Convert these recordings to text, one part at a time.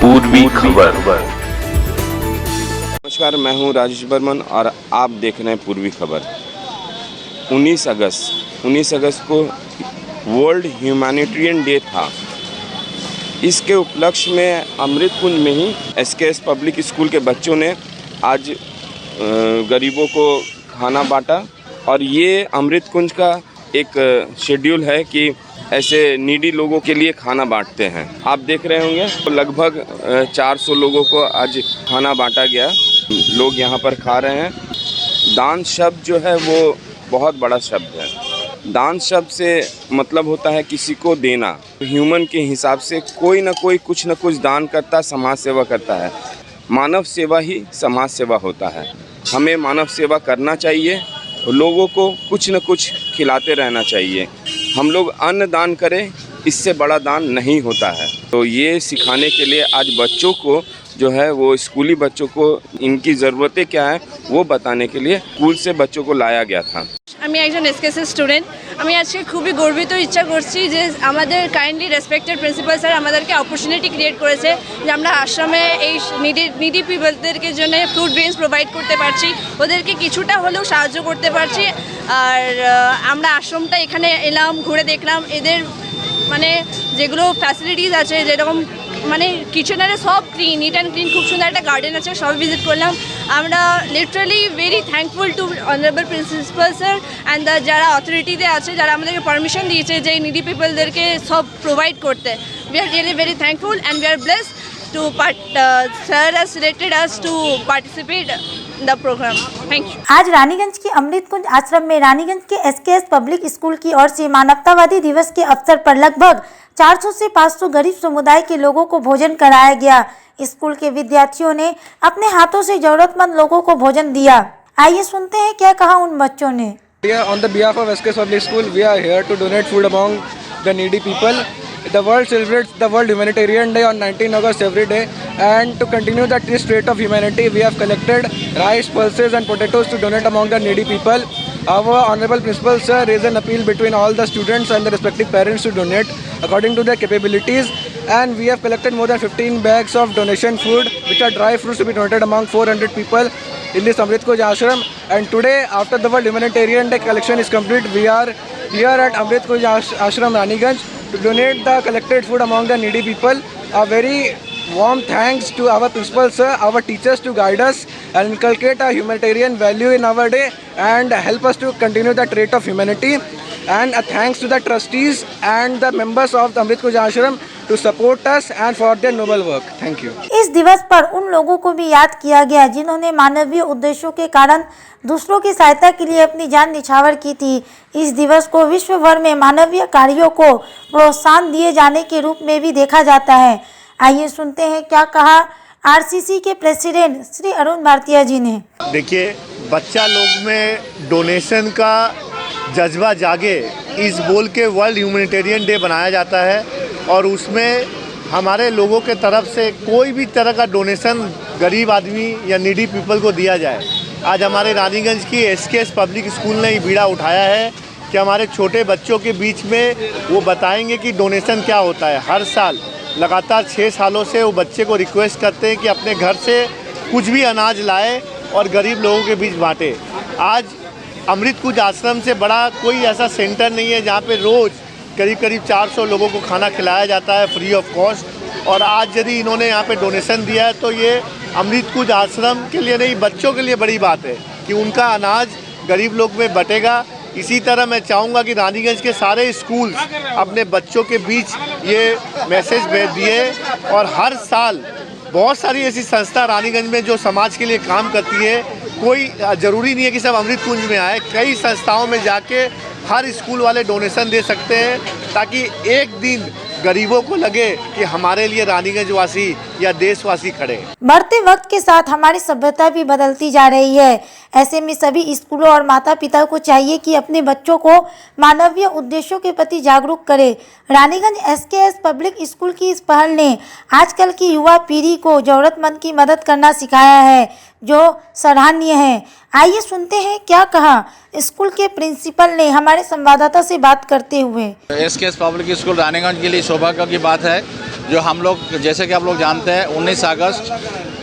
पूर्वी खबर। नमस्कार, मैं हूं राजेश बर्मन और आप देख रहे हैं पूर्वी खबर। 19 अगस्त को वर्ल्ड ह्यूमैनिटेरियन डे था। इसके उपलक्ष्य में अमृत कुंज में ही एसकेएस पब्लिक स्कूल के बच्चों ने आज गरीबों को खाना बांटा और ये अमृत कुंज का एक शेड्यूल है कि ऐसे नीडी लोगों के लिए खाना बांटते हैं। आप देख रहे होंगे तो लगभग 400 लोगों को आज खाना बांटा गया। लोग यहाँ पर खा रहे हैं। दान शब्द जो है वो बहुत बड़ा शब्द है। दान शब्द से मतलब होता है किसी को देना। ह्यूमन के हिसाब से कोई ना कोई कुछ ना कुछ दान करता, समाज सेवा करता है। मानव सेवा ही समाज सेवा होता है। हमें मानव सेवा करना चाहिए, लोगों को कुछ न कुछ खिलाते रहना चाहिए। हम लोग अन्न दान करें, इससे बड़ा दान नहीं होता है। तो ये सिखाने के लिए आज बच्चों को जो है वो स्कूली बच्चों को इनकी ज़रूरतें क्या है वो बताने के लिए स्कूल से बच्चों को लाया गया था। আমি একজন এসকেএস স্টুডেন্ট। আমি আজকে খুবই গর্বিত ইচ্ছা করছি যে আমাদের কাইন্ডলি রেসপেক্টেড প্রিন্সিপাল স্যার আমাদেরকে অপরচুনিটি ক্রিয়েট করেছে যে আমরা আশ্রমে এই নিডি পিপলদেরকে জন্য ফ্রুট ড্রিঙ্কস প্রোভাইড করতে পারছি, ওদেরকে কিছুটা হলেও সাহায্য করতে পারছি। আর আমরা আশ্রমটা এখানে এলাম, ঘুরে দেখলাম এদের মানে যেগুলো ফ্যাসিলিটিস আছে, যেরকম মানে কিচেনারে সব ক্লিন, নিট অ্যান্ড ক্লিন, খুব সুন্দর একটা গার্ডেন আছে, সব ভিজিট করলাম। আমরা literally very thankful to honourable principal sir and যারা অথরিটিতে আছে, যারা আমাদেরকে পারমিশন দিয়েছে যে নিডি পিপলদেরকে সব প্রোভাইড করতে। We are really very thankful and we are blessed to sir has selected us to participate the program. Thank you. आज रानीगंज के अमृत कुंज आश्रम में रानीगंज के एसकेएस पब्लिक स्कूल की ओर से मानवतावादी दिवस के अवसर पर लगभग 400 से 500 गरीब समुदाय के लोगों को भोजन कराया गया। स्कूल के विद्यार्थियों ने अपने हाथों से जरूरतमंद लोगों को भोजन दिया। आइए सुनते हैं क्या कहा उन बच्चों ने। On the behalf of SKS Public School, we are here to donate food among the needy people. The world celebrates the World Humanitarian Day on 19 August every day, and to continue that this trait of humanity, we have collected rice, pulses and potatoes to donate among the needy people. Our Honorable Principal Sir raised an appeal between all the students and the respective parents to donate according to their capabilities, and we have collected more than 15 bags of donation food, which are dry fruits to be donated among 400 people in this Amrit Kunj Ashram. And today, after the World Humanitarian Day collection is complete, we are here at Amrit Kunj Ashram Raniganj to donate the collected food among the needy people. A very warm thanks to our principal sir, our teachers to guide us and inculcate a humanitarian value in our day and help us to continue the trait of humanity. And a thanks to the trustees and the members of the Amrit Kunj Ashram to support us and for their noble work. Thank you. इस दिवस पर उन लोगों को भी याद किया गया जिन्होंने मानवीय उद्देश्यों के कारण दूसरों की सहायता के लिए अपनी जान निछावर की थी। इस दिवस को विश्व भर में मानवीय कार्यों को प्रोत्साहन दिए जाने के रूप में भी देखा जाता है। आइए सुनते हैं क्या कहा आरसीसी के प्रेसिडेंट श्री अरुण भारतीय जी ने। देखिए, बच्चा लोग में डोनेशन का जज्बा जागे, इस बोल के वर्ल्ड ह्यूमैनिटेरियन डे बनाया जाता है और उसमें हमारे लोगों के तरफ से कोई भी तरह का डोनेशन गरीब आदमी या नीडी पीपल को दिया जाए। आज हमारे रानीगंज की एसकेएस पब्लिक स्कूल ने ये बीड़ा उठाया है कि हमारे छोटे बच्चों के बीच में वो बताएंगे कि डोनेशन क्या होता है। हर साल लगातार 6 सालों से वो बच्चे को रिक्वेस्ट करते हैं कि अपने घर से कुछ भी अनाज लाए और गरीब लोगों के बीच बांटे। आज अमृत कुंज आश्रम से बड़ा कोई ऐसा सेंटर नहीं है जहाँ पे रोज़ करीब 400 लोगों को खाना खिलाया जाता है फ्री ऑफ कॉस्ट। और आज यदि इन्होंने यहाँ पे डोनेशन दिया है तो ये अमृत कुंज आश्रम के लिए नहीं, बच्चों के लिए बड़ी बात है कि उनका अनाज गरीब लोग में बटेगा। इसी तरह मैं चाहूँगा कि रानीगंज के सारे स्कूल अपने बच्चों के बीच ये मैसेज भेज दिए और हर साल बहुत सारी ऐसी संस्था रानीगंज में जो समाज के लिए काम करती है। कोई ज़रूरी नहीं है कि सब अमृत कुंज में आए, कई संस्थाओं में जाके हर स्कूल वाले डोनेशन दे सकते हैं ताकि एक दिन गरीबों को लगे कि हमारे लिए रानीगंज वासी या देशवासी खड़े। बढ़ते वक्त के साथ हमारी सभ्यता भी बदलती जा रही है। ऐसे में सभी स्कूलों और माता पिता को चाहिए कि अपने बच्चों को मानवीय उद्देश्यों के प्रति जागरूक करें। रानीगंज एसकेएस पब्लिक स्कूल की इस पहल ने आजकल की युवा पीढ़ी को जरूरतमंद की मदद करना सिखाया है, जो सराहनीय है। आइए सुनते हैं क्या कहा स्कूल के प्रिंसिपल ने हमारे संवाददाता से बात करते हुए। एसकेएस पब्लिक स्कूल रानीगंज के लिए सौभाग्य की बात है जो हम लोग जैसे कि आप लोग जानते हैं 19 अगस्त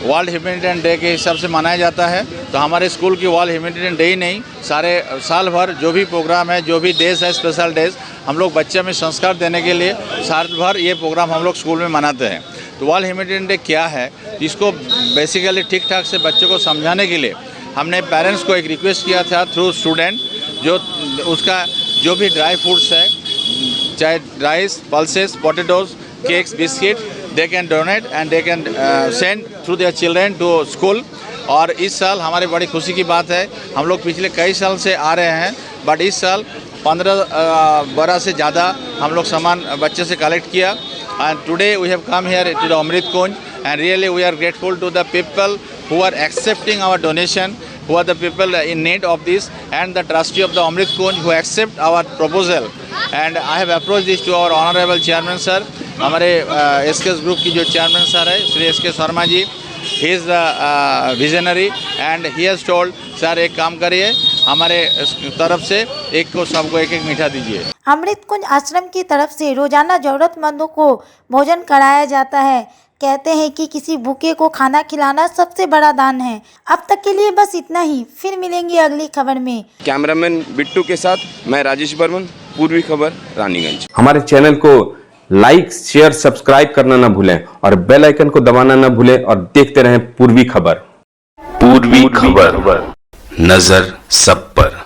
वर्ल्ड ह्यूमैनिटेरियन डे के हिसाब से मनाया जाता है। तो हमारे स्कूल की वर्ल्ड ह्यूमैनिटेरियन डे ही नहीं, सारे साल भर जो भी प्रोग्राम है, जो भी डेज है, स्पेशल डेज, हम लोग बच्चे में संस्कार देने के लिए साल भर ये प्रोग्राम हम लोग स्कूल में मनाते हैं। तो वर्ल्ड ह्यूमैनिटेरियन डे क्या है, इसको बेसिकली ठीक ठाक से बच्चों को समझाने के लिए हमने पेरेंट्स को एक रिक्वेस्ट किया था थ्रू स्टूडेंट, जो उसका जो भी ड्राई फ्रूट्स है, चाहे rice, pulses, potatoes, cakes, biscuit, they can donate and they can send through their children to school. और इस साल हमारी बड़ी खुशी की बात है, हम लोग पिछले कई साल से आ रहे हैं, बट इस साल 15 बड़ा से ज़्यादा हम लोग सामान बच्चे से कलेक्ट किया। And today we have come here to the Amrit Kunj and really we are grateful to the people who are accepting our donation, who are the people in need of this, and the trustee of the Amrit Kunj who accept our proposal. And I have approached this to our honorable chairman sir, हमारे SKS group की जो chairman sir है Shri SK Sharma ji, he is the visionary and he has told sir एक काम करिए, हमारे तरफ से एक को सबको एक एक मीठा दीजिए। अमृत कुंज आश्रम की तरफ से रोजाना जरूरतमंदों को भोजन कराया जाता है। कहते हैं कि किसी भूखे को खाना खिलाना सबसे बड़ा दान है। अब तक के लिए बस इतना ही, फिर मिलेंगे अगली खबर में। कैमरामैन बिट्टू के साथ मैं राजेश बर्मन, पूर्वी खबर, रानीगंज। हमारे चैनल को लाइक, शेयर, सब्सक्राइब करना ना भूलें और बेल आइकन को दबाना ना भूलें और देखते रहें पूर्वी खबर। पूर्वी खबर, नजर सब पर।